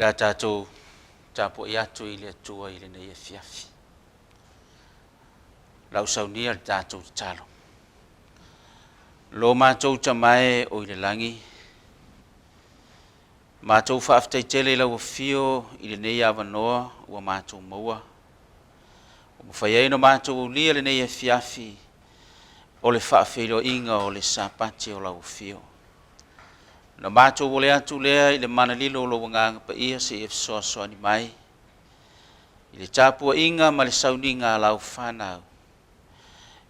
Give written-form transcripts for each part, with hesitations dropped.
ga tātou tapo i atu i le atua i le nei e fiafi. Lau saunia le tātou talo. Lo mātou tamae o i le langi. Mātou whaaftai tele lau fio i le nei awanoa ua mātou maua. O mwhai no mātou lia le nei e fiafi o le whaafeilo inga o le sapati o lau fio. Na mātou wole atu lea i le manalilo o lo wanganga pa ia se e fsoa soa ni mai. I le tāpua inga ma le sauninga lau whanau.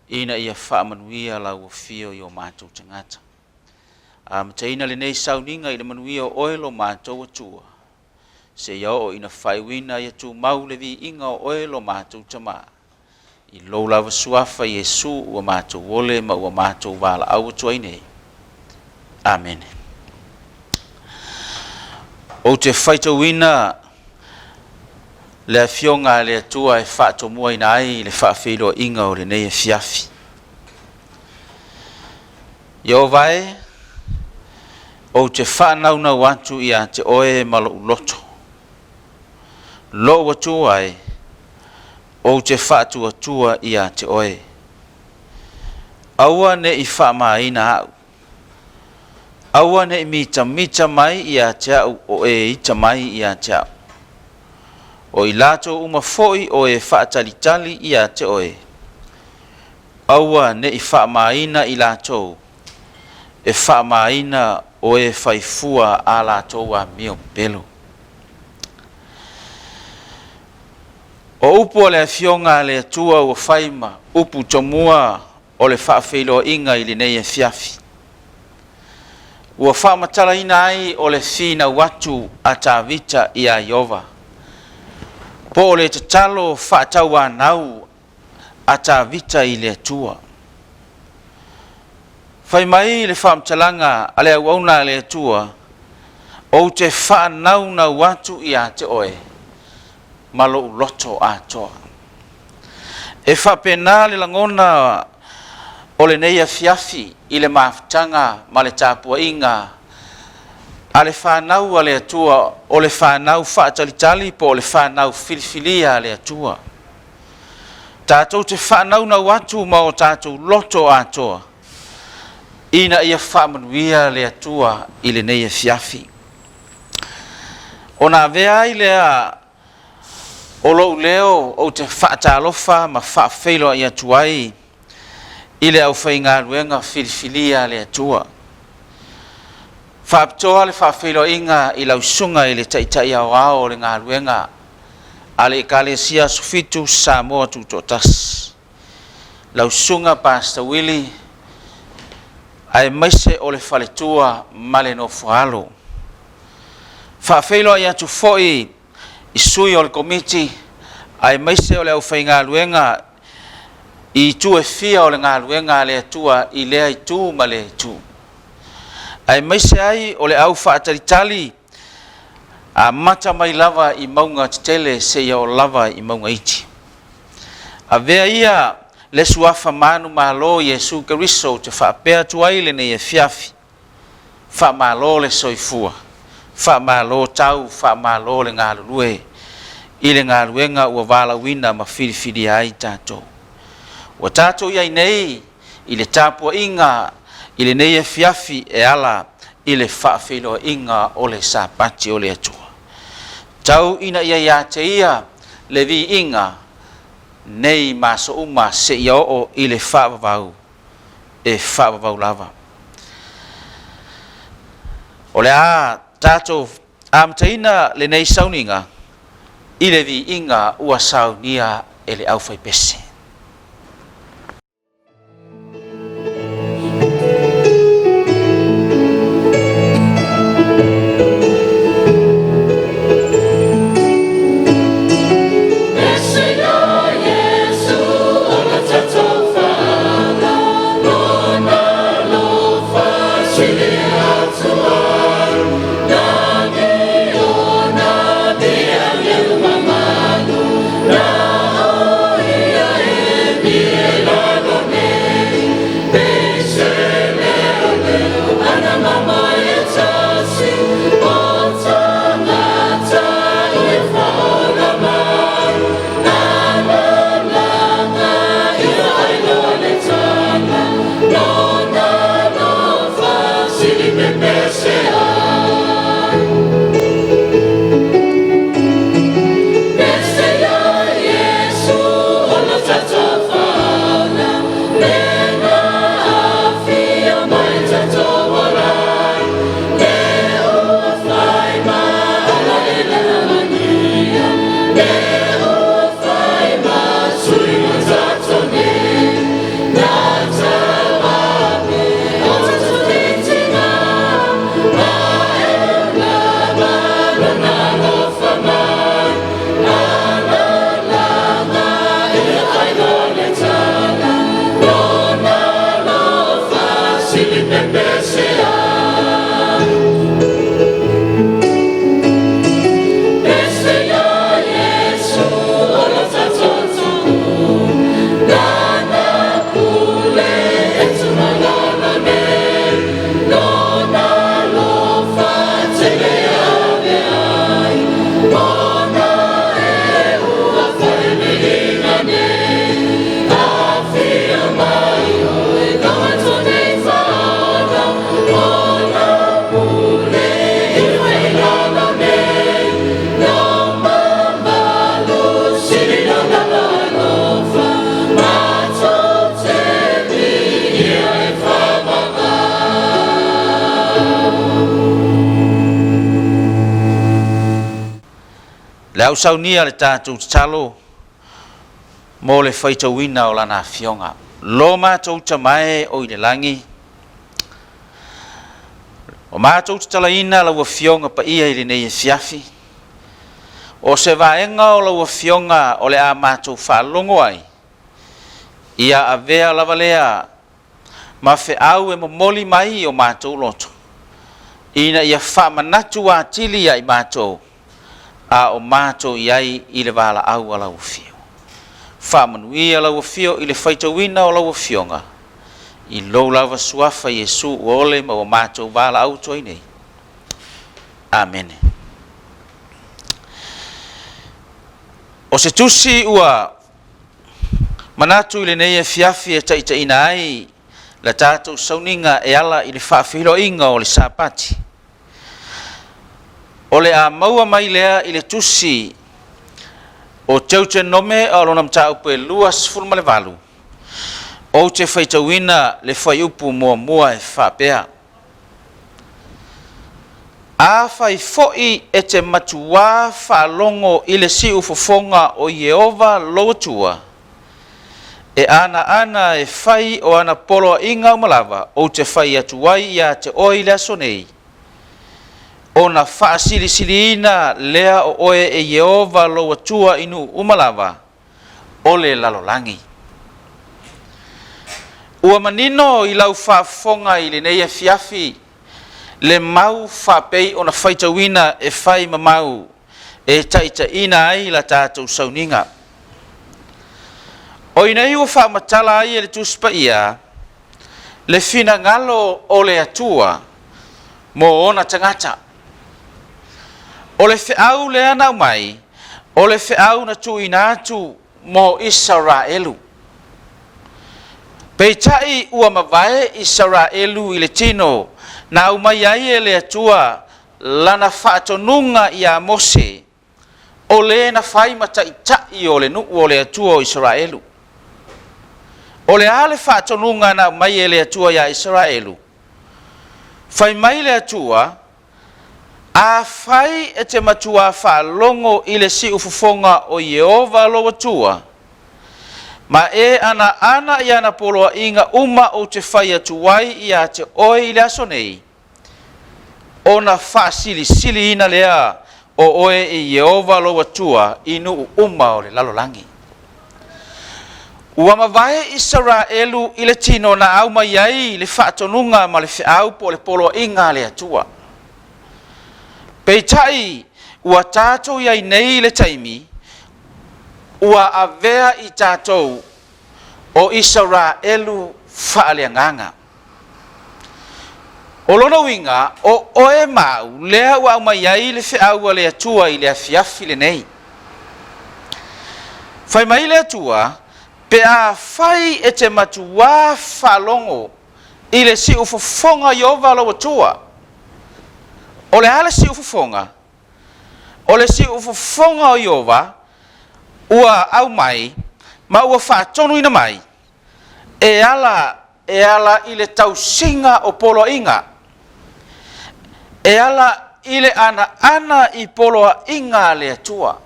Ina ia whaamanuia lau fio i o mātou tangata. Mataina le nei sauninga i le manuia o oelo mātou atua. Se iao o ina whaiwina i atu mau le vi inga o oelo mātou tama. I lou lava suafa Yesu ua mātou wole ma ua mātou wala au atua nei. Amen. O te whaitawina le fionga le atua e whaato mua ina ai le whaafeilo inga o le nei e fiafi. Yo vai, o te whaanauna watu ia te oe malo uloto. Lo watu ai, o te whaatu atua ia te oe. Aua ne i whaama ina au. Aua ne i mita mai ia te au o e ita mai ia te au. O i lato uma foi o e whaatalitali ia te oe. Aua ne i whaamaina i lato. E whaamaina o e whaifua a lato a mio pelo. O upu o le fionga le atua o whaima. Upu tomua o le whaafeilo inga i le nei e fiafi. Ua whaamatala ina ai o le fina watu a tāwita i a Iova. Po le te talo whaatau anau a tāwita i le atua. Whai mai le whaamtalanga a le auauna le atua o te whaanau na watu i a te oe. Malo uloto a toa. E whapena le langona o le nei a fiafi i le maafutanga ma le tāpua inga. A le whanau a le atua o le whanau whaatalitali po o le whanau filifilia a le atua. Tātou te whanau na watu ma o tātou loto a toa. Ina ia whaamanuia le atua i le nei a fiafi. O nā vea i lea o lou leo o te whaatalofa ma whaafeilo i atuai i le au whainga ruenga filifilia le atua. Whaapitoa le whaafeilo inga i lau sunga i le taitai au ao le ngā ruenga a le Ekalesia Sofitu Samoa tutotas. Lau sunga Pastor Willie ai maise o le whaletua ma le no whaalo. Whaafeilo i atu foi i sui o le komiti ai maise o le au whainga ruenga i tu e fia o le ngā ruenga le atua i lea i tu ma le tu. Ai maise ai o le au whaataritali a mata mai lava i maunga tele se ia o lava i maunga iti. A vea ia le suafa manu malo Yesu Keriso te whaapea tuai le nei e fiafi. Whaamalo le soifua. Whaamalo tau, whaamalo le ngā rue. I le ngā ruenga ua wala wina ma whiriwhiri ai tātou. Wa tātou iai nei i le tāpua inga i le nei e fiafi e ala i le whaafeilo inga o le sapati o le atua. Tau ina ia te ia le vi inga nei maso uma se ia o i le whaavavau e whaavavau lava. O le a tātou amtaina le nei sauninga i le vi inga ua saunia e le au whai pese. Yeah. Le au saunia le tātou talo mo le whaitauina o lana fionga. Lo mātou tamae o i le langi. O mātou talaina laua fionga pa ia i le nei e fiafi. O se vaenga o laua fionga o le a mātou whaalongo ai. Ia a vea lavalea ma fe au e momoli mai o mātou loto. Ina ia whamanatu a tili ai mātou. A o mātou iai i le wala au a laua fio. Whamanuia laua fio i le whaitauina o laua fionga. I lo lava suafa Yesu o ole ma o mātou wala au toi nei. Amen. O se tusi ua manatu i le nei e fiafi e taita ina ai la tātou sauninga e ala i le whaafihilo inga o le sapati. O le a maua mai lea i le tusi o tau te nome a lona mta upu e luas fulma le valu. O te whaitauina le whai upu mua e whapea. A whai foi e te matua whalongo i le si ufofonga o Yehova loatua. E ana e whai o ana polo inga umalava o te whai atuai ia te oi lea sonei. O na whaasili-siliina lea o oe e Yehova loatua inu umalava o le lalolangi. Ua manino i lau whaafonga i le nei e fiafi le mau whapei o na whaitauina e whai mamau e taita ina ai la tātou sauninga. O inei ua whaamatala ai e le tuspa ia le fina ngalo o le atua mo ona tangata. O le whiau le anau mai, o le whiau na tu inatu mo Israelu. Peitai ua mavae Israelu i le tino, na umai ai e le atua lana whaatonunga i a Mose, o le na whai mataitai o le nuu o le atua o Israelu. O le ale whaatonunga na umai e le atua i a Israelu. Whai mai le atua, a whai e te matua whaalongo i le si ufufonga o Yehova loatua. Ma e ana i ana poloa inga uma o te whai atuai i a te oi le aso nei. O na whaasili ina lea o oe i Yehova loatua inu uma o le lalolangi. Ua mavae Israelu i le tino na au mai ai le whaatonunga ma le whiau po le poloa inga le atua. Peitai ua tātou iai nei le taimi, ua avea i tātou o Israelu whaaleanganga. O lona winga o oe mau lea ua umai ai le whiaua le atua i le afiafi le nei. Whai mai le atua, pe a whai e te matua whalongo i le si ufofonga Yehova loatua. O le ale si ufufonga, o le si ufufonga o Yehova, ua au mai, ma ua whaatonu ina mai, e ala i le tausinga o polo inga, e ala i le ana i polo inga le atua.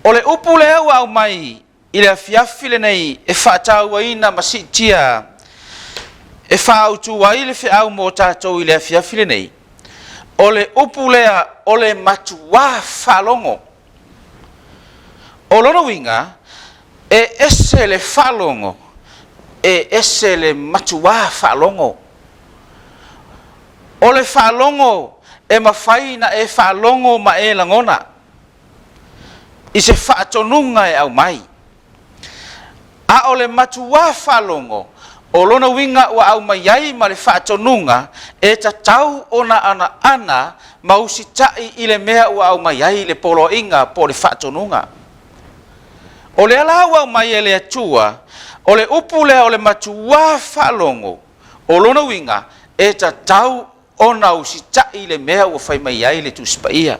O le upu lea ua au mai, i le afiafi le nei, e whaataua ina masitia, e whaautu wa ile whiau mō tātou i le afiafile nei. O le upu lea o le matua whalongo. O lona winga, e ese le whalongo, e ese le matua whalongo. O le whalongo, e mawhaina e whalongo ma e langona. I se whaatonunga e au mai. A o le matua whalongo, o lona winga ua au mai ai ma le whaatonunga e ta tau ona ana mausitai i le mea ua au mai ai le polo inga po le whaatonunga. O le ala ua au mai e le atua, o le upu lea o le matua whalongo, o lona winga e ta tau ona usitai i le mea ua whai mai ai le tuspaia.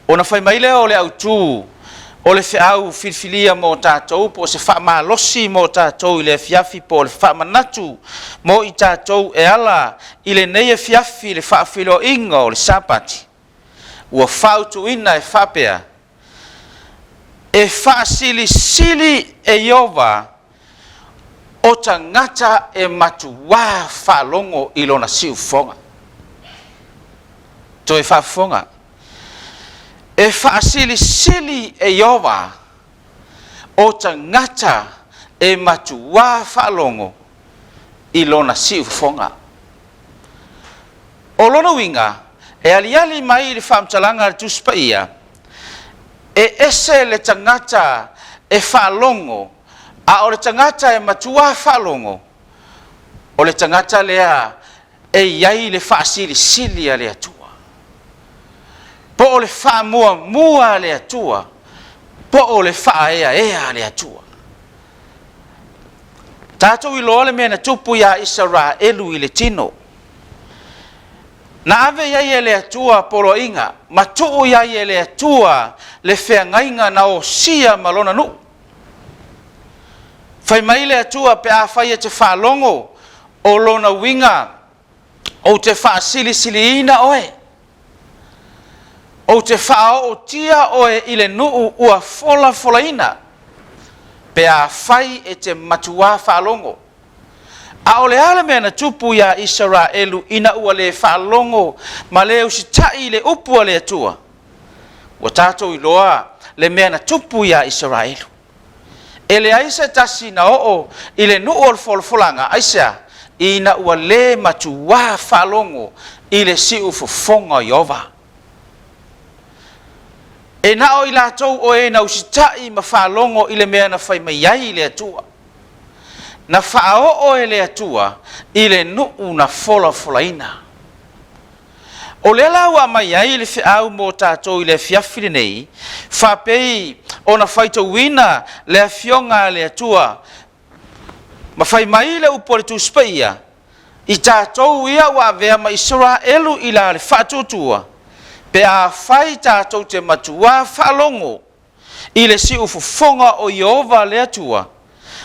Ona whai mai lea o le autu, o le whiau filfilia mō tātou, po se whaamalosi mō tātou i le fiafi, po le whaamanatu mō i tātou e ala i le nei e fiafi le whaafilo inga o le sapati. ua fautuina e whapea, e whaasili-sili e Iova o tangata e matuā whalongo i lona siufonga. Toi whafonga. E whaasili-sili e Iova o tangata e matuā whalongo i lona siufonga. O lona winga, e aliali mai le whaamtalanga le tuspa ia, e ese le tangata e whalongo, a o le tangata e matua whalongo, o le tangata lea e iai le whaasili-sili a le atua. Po o le whaamua le atua, po o le whaea le atua. Tātou i loa le mea na tupu ia Israelu i le tino. Na ave iai le atua polo inga, matuu iai le atua le whengainga na o sia malona nu. Whai mai le atua pe a whai e te whalongo o lona winga o te whaasili-siliina oe. O te whao o tia oe i le nuu ua fola-folaina pe a whai e te matua whalongo. A o le ala mea na tupu ia Israelu ina ua le whalongo ma le usitai le upua le atua. Wa tātou i loa le mea na tupu ia Israelu. E le aisa tasi na oo i le nuu o le folfolanga aisa ina ua le matua whalongo i le siu fofonga Iova. E na o i lātou o e na usitai ma whalongo i le mea na whai mai ai le atua. Na whaao e le atua i le nuu na fola-folaina. O le laua mai ai le whiau mō tātou i le fiafire nei, whapei o na whaitauina le awhionga le atua, ma whai mai le upo le tūspaia, i tātou ia wa vea ma Israelu i la le whaatutua, pe a whai tātou te matua whalongo i le si ufufonga o Iova le atua,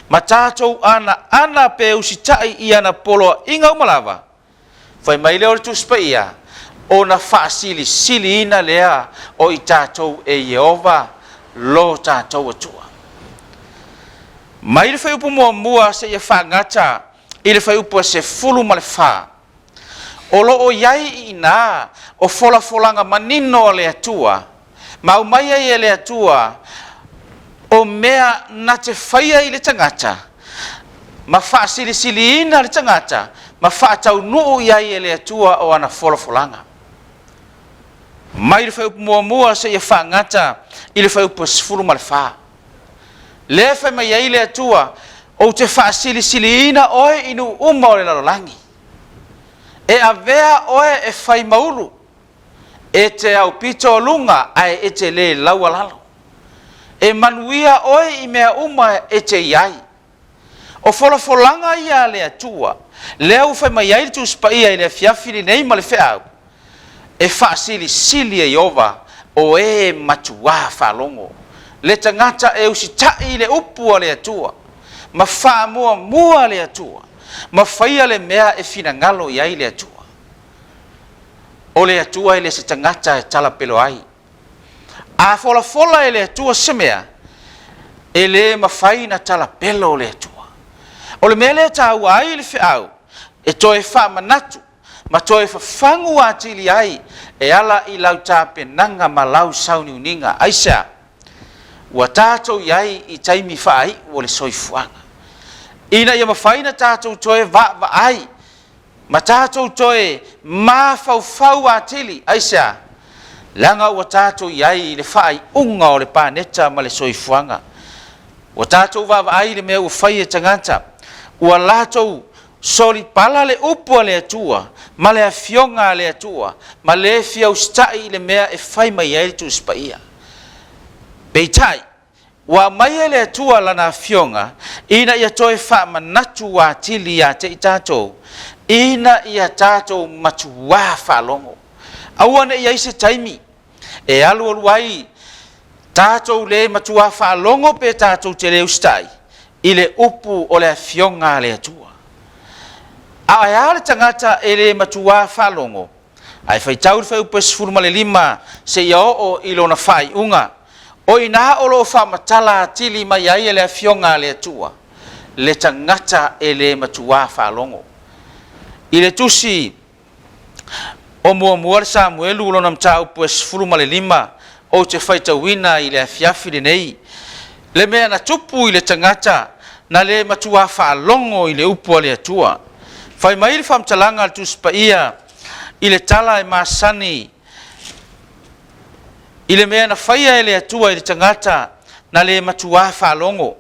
ma tātou ana pe usitai i ana polo inga umalawa. Whai mai leo le tūspaia o na whaasili-sili ina lea o i tātou e Iova lo tātou atua. Mai le whai upu mua se ia whangata i le whai upu se fulu ma le wha. O lo o iai i nā o fola-folanga manino le atua, ma umai ai le atua o mea na te whaia i le tangata, ma whaasili-sili ina le tangata, ma whaatau nuu iai le atua o ana fola-folanga. Mai le whaupu mua se ia whangata i le whaupu sifuru ma le wha. Le whai mai iai le atua o te whaasili-sili ina oe inu uma o le lalolangi. E avea oe e whai maulu, e te au pito lunga ai e te le laua lalo. E manuia oe i mea uma e te iai. O fola-folanga ia le atua, lea u whai mai ai le tūspaia i le fiafiri nei ma le whiau. E whaasili-sili e Iova o e matua whalongo. Le tangata e usitai le upua le atua, ma whaamua le atua, ma whaia le mea e finangalo i ai le atua. O le atua e le se tangata e tala pelo ai. A fola-fola e le atua semea, e le mawhai na tala pelo le atua. O le mea le tau ai le whiau, e toe wha manatu, ma toe whafangu atili ai, e ala i lau tāpenanga ma lau sauni uninga. Aisa, ua tātou iai i taimi whaai o le soifuanga. Ina ia mawhai na tātou toe va ai, ma tātou toe ma fau atili. Aisa, langa ua tātou iai le whaai unga o le pāneta ma le soifuanga. Ua tātou va ai le mea ua whai e tangata, ua lātou sori pala le upua le atua, ma le awhionga le atua, ma le fiau stai le mea e whai mai ai tu spaia. Peitai, wa mai le atua lana awhionga, ina ia toe wha manatu wa tili a te i tātou, ina ia tātou matua whalongo. Awane ia ise taimi, e alu aluai, tātou le matua whalongo pe tātou te leu stai, i le upu o le awhionga le atua. A le tangata e le matua whalongo, ai fai tau fai upe sifuru ma le lima se ia o ilona fai unga o ina o lo fa matala tili mai ai le afionga le atua le tangata e le matua fa longo i le tusi o mua Samuelu lona mtau upe sifuru ma le lima o te fai tauina i le afiafi le nei le mea na tupu i le tangata na le matua fa longo i le upo le atua fai mai le famtalanga le tusi pa ia i le tala e masani i le mea na faia e le atua i le tangata na le matua whalongo.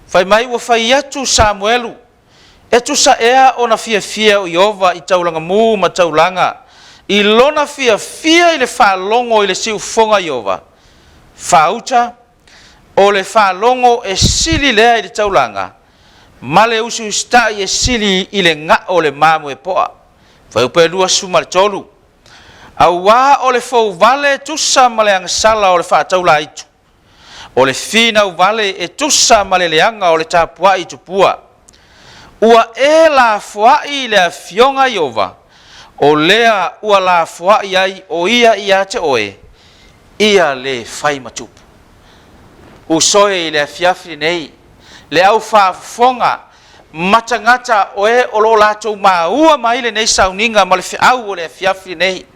Fai mai ua fai atu Samuelu e tu sa ea o na fia o Iova i taulanga mu ma taulanga i lona fia i le whalongo i le siufonga Iova. Fauta o le whalongo e sili lea i le taulanga ma le usi usta i e sili i le nga o le mamu e poa. Fai upe lua suma le tolu. Au wā o le fau vale tusa ma le angasala o le whaataula itu. O le fina u vale e tusa ma le leanga o le tapua i tupua. Ua e la fuai le fionga Iova. O lea ua la fuai ai o ia te oe. Ia le fai matupu. Usoe i le fiafri nei. Le au whaafonga. Matangata oe o lo lato maua mai le nei sauninga ma le fiau o le fiafri nei.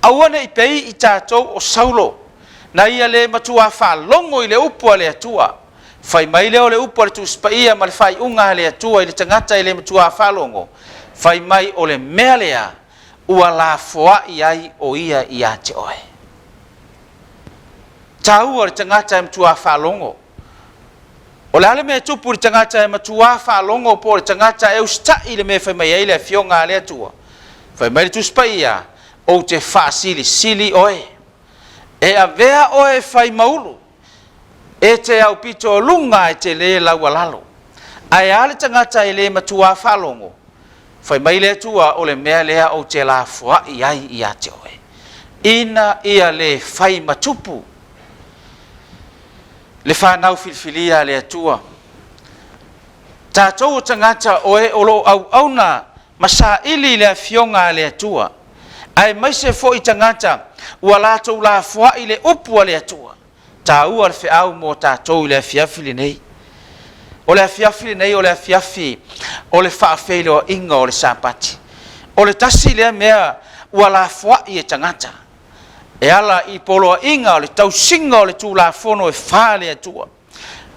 Awane i pei i tātou o Saulo. Na ia le matua whalongo i le upua le atua. Fai mai leo le upua le tuspaia ma le fai unga le atua i le tangata i le matua whalongo. Fai mai o le mea lea ua la foa i ai o ia i ate oe. Tāua le tangata i matua whalongo. O le ale mea tupu le tangata e matua whalongo po le tangata e usta i le mea fai mai eile fionga le atua. Fai mai le tuspaia o te sili oe. E a vea oe fai maulu. E te au pito lunga e te le lau alalo. Ai ale tangata i le matua whalongo. Fai mai le atua o le mea lea o te la fua i ai i ate oe. Ina ia le fai matupu. Le whanau filfilia le atua. Tātou tangata oe o lo au auna masa ili le fionga le atua. Ai mai se fo i tangata ua lātou la fua i le upua le atua. Tā ua le whiau mō tātou i le fiafi le nei. O le fiafi le nei o le fiafi o le whaafeile o inga o le sapati. O le tasi le mea ua la fua i e tangata. E ala i polo inga o le tausinga o le tū la fono e wha le atua.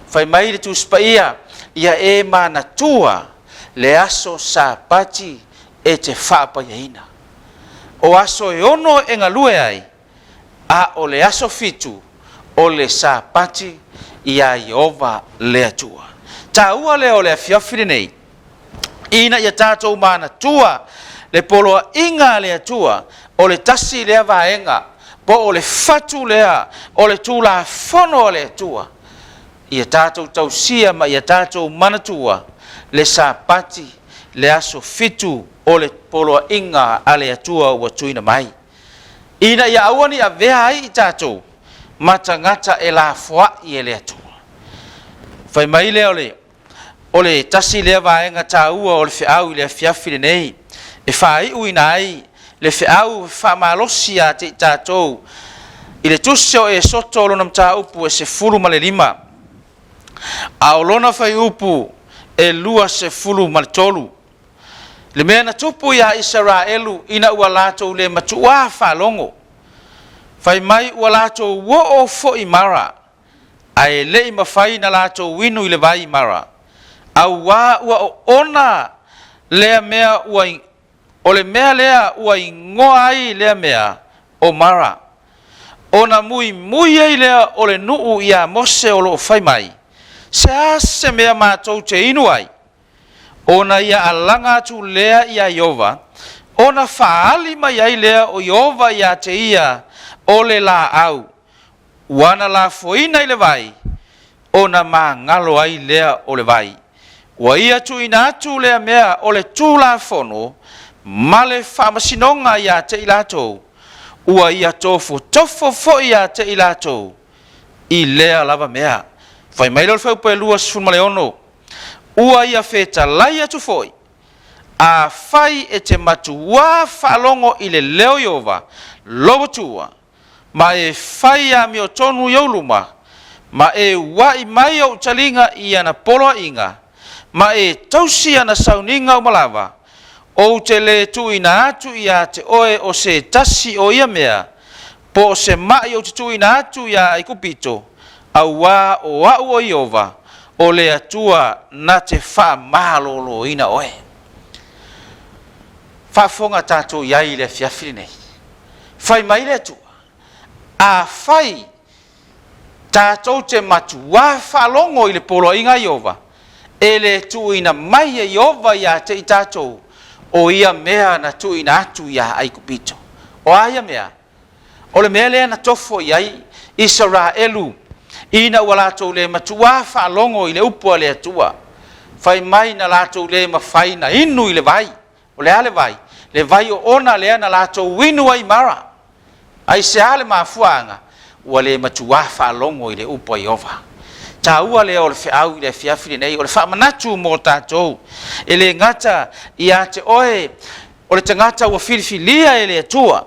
Fai mai le tū spaia ia e mana tua le aso sapati e te whaapa iaina. O aso e ono e ngalue ai, a o le aso fitu o le sapati ia Iova le atua. Tā ua leo le fiafiri nei, ina ia tātou mana tua le poloa inga le atua, o le tasi lea vaenga, po o le fatu lea, o le tūla fono le atua. Ia tātou tausia ma ia tātou manatua, le sapati, le aso fitu, o le poloa inga ale atua ua tuina mai. Ina ia awani a vea ai i tātou, matangata e la fua i e le atua. Fai mai leo o le tasi lea vaenga tā ua o le whiau i le fiafi le nei, e whai uina ai, le whiau whamalosi a te tātou, i le tusio e soto lona mta upu e se fulu ma le lima, a o lona fai upu e lua se fulu ma le tolu. Le mea na tupu ia Israelu ina ua latou le matua whalongo. Fai mai ua latou wo o fo i mara. Ai le i mawhai na latou winu i le vai i mara. Au wā ua o ona lea mea ua o le mea lea ua i ngoa ai lea mea o mara. Ona mui ai lea o le nuu ia mose o lo fai mai. Se ase mea mātou te inu ai. Ona ia alanga tu lea ia Iova, ona faali mai ai lea o Iova ia te ia o le la au. Wana la foina i le vai, ona ma ngalo ai lea o le vai. Wa ia tu ina atu lea mea o le tu la fono, ma le whamasinonga ia te ilatou. Ua ia tofo fo ia te ilatou, i lea lava mea. Fai mailo le whaupe lua sifun maleono. Ua ia feta lai atu foi, a fai e te matua whalongo i le leo Iova, lobo tua, ma e fai a mi o tonu iauluma, ma e wai mai o talinga i ana polo inga, ma e tausi ana sauninga o malawa, o te le tu ina atu i a te oe o se tasi o ia mea, po o se mai o te tu ina atu i a ikupito, au wā o au o Iova, o le atua na te wha mālolo ina oe. Whafonga tātou iai le fiafiri nei. Whai mai le atua. A whai tātou te matua whalongo i le polo inga Iova. E le tuina mai e Iova ia te i tātou. O ia mea na tuina atu ia aikupito. O aia mea. O le mea lea na tofo iai Israelu. Ina ua lātou le matua whalongo i le upua le atua. Whai mai na lātou le mawhai na inu i le vai. O le ale vai. Le vai o ona lea na lātou winu ai mara. Ai se ale maafuanga. Ua le matua whalongo i le upua Iova. Tā ua lea o le whiau i le fiafiri nei. O le whamanatu mō tātou. E le ngata i a te oe. O le tangata ua filifilia e le atua.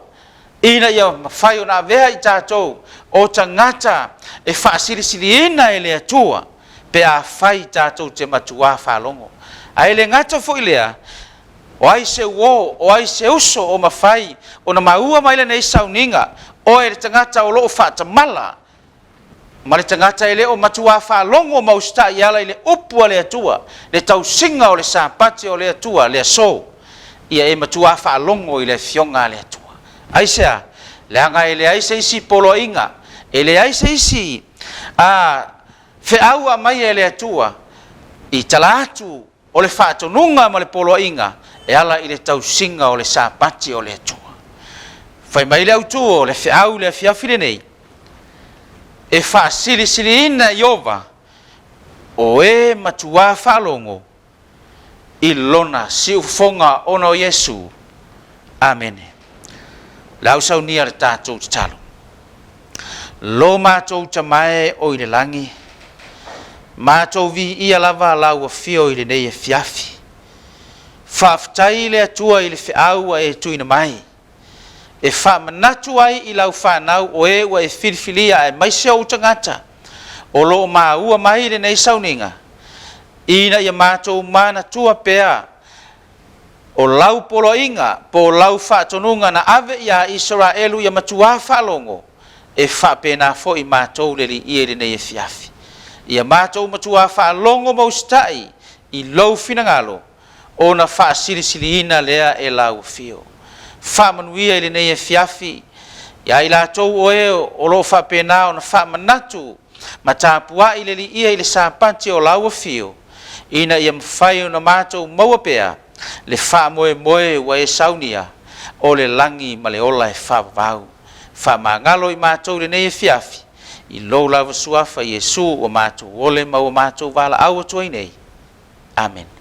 Ina ia mawhai o nā vea i tātou. O tangata e whaasirisiriina e le atua. Pe a whai tātou te matua whalongo. A le ngata fo i lea. O ai se uo, o ai se uso o mawhai. O na maua mai le nei sauninga. O e le tangata o loo whaatamala. Ma le tangata e le o matua whalongo mausta i ala i le upua le atua. Le tau singa o le sāpate o le atua, le aso. Ia e matua whalongo i le fionga le atua. Aisea, le anga e le aise isi polo inga. E le aise isi whiaua mai e le atua. I tala atu o le whaatonunga ma le polo inga. E ala i le tau singa o le sāpati o le atua. Whai mai le autu o le whiau le fiafire nei. E whaasiri ina Iova. O e matua whalongo. I lona siufonga ono Yesu. Amen. Lau sau nia le tātou te talo. Lo mātou ta mai o i le langi. Mātou vi ia lava lau a fio i le nei e fiafi. Whaftai le atua i le whiaua e tuina mai. E whamanatu ai i lau whanau o e ua e whirifilia e maise o tangata. O lo maua mai le nei sauninga. Ina ia mātou mana tua pea. O lau polo inga, po lau whaatonunga na ave ia Israelu ia matua whalongo. E whapena fo i mātou le li ie le nei e fiafi. Ia mātou matua whalongo maustai i lau finangalo. O na whaasirisiriina lea e lau fio. Whamanuia i le nei e fiafi. Ia i lātou o e o lo whapena o na whamanatu. Ma tāpua i le li ie i le sāpante o lau fio. Ina ia mwhai o na mātou maua pea. Le wha moe moe wa e saunia o le langi ma le ola e wha vau. Wha mangalo i mātou le nei e fiafi. I lou lava suafa Iesu o mātou ole ma o mātou vala au atua i nei. Amen.